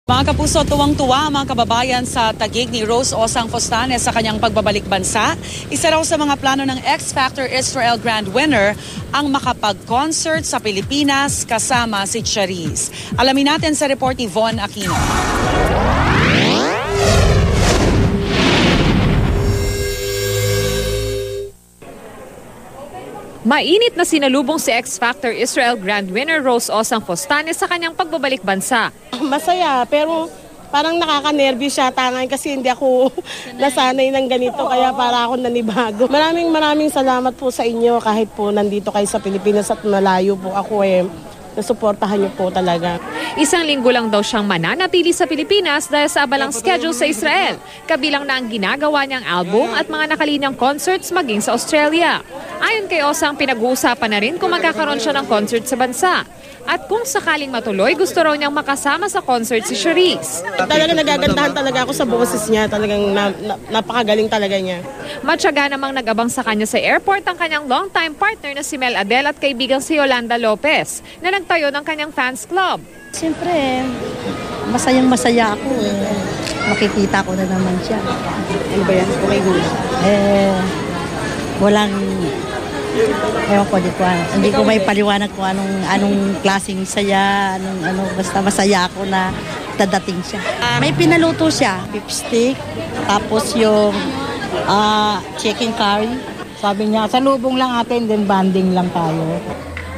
Mga kapuso, tuwang-tuwa ang mga kababayan sa tagig ni Rose Osang Fostanes sa kanyang pagbabalik bansa. Isa raw sa mga plano ng X Factor Israel Grand Winner ang makapag-concert sa Pilipinas kasama si Charisse. Alamin natin sa report ni Von Aquino. Mainit na sinalubong si X Factor Israel Grand Winner Rose Osang Fostanes sa kanyang pagbabalik bansa. Masaya, pero parang nakaka-nervous siya tangan kasi hindi ako nasanay ng ganito, kaya para ako nanibago. Maraming salamat po sa inyo kahit po nandito kayo sa Pilipinas at malayo po ako nasuportahan niyo po talaga. Isang linggo lang daw siyang mananatili sa Pilipinas dahil sa abalang schedule sa Israel. Kabilang na ang ginagawa niyang album at mga nakalinyang concerts maging sa Australia. Ayon kay Osang, pinag-uusapan na rin kung magkakaroon siya ng concert sa bansa. At kung sakaling matuloy, gusto raw niyang makasama sa concert si Charisse. Talaga nagagandahan talaga ako sa boses niya. Talagang napakagaling talaga niya. Matyaga namang nag-abang sa kanya sa airport ang kanyang longtime partner na si Mel Adel at kaibigang si Yolanda Lopez na nagtayo ng kanyang fans club. Siyempre, masayang-masaya ako. Makikita ko na naman siya. Ano ba yan? Okay, good. Walang... Ewan ko, hindi ko may paliwanag kung anong klaseng saya, basta masaya ako na dadating siya. May pinaluto siya, beef stick, tapos yung chicken curry. Sabi niya, salubong lang atin, then banding lang tayo.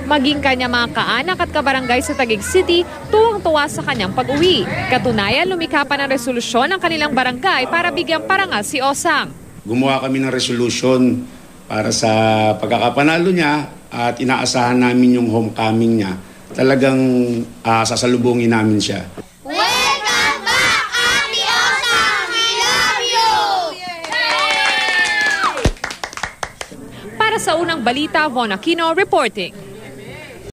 Maging kanya mga kaanak at kabarangay sa Taguig City, tuwang-tuwa sa kanyang pag-uwi. Katunayan, lumikha pa ng resolusyon ng kanilang barangay para bigyang parangal si Osang. Gumawa kami ng resolution para sa pagkakapanalo niya at inaasahan namin yung homecoming niya. Talagang sasalubungin namin siya. Welcome back, Ate Osang! We love you! Para sa unang balita, Von Aquino reporting.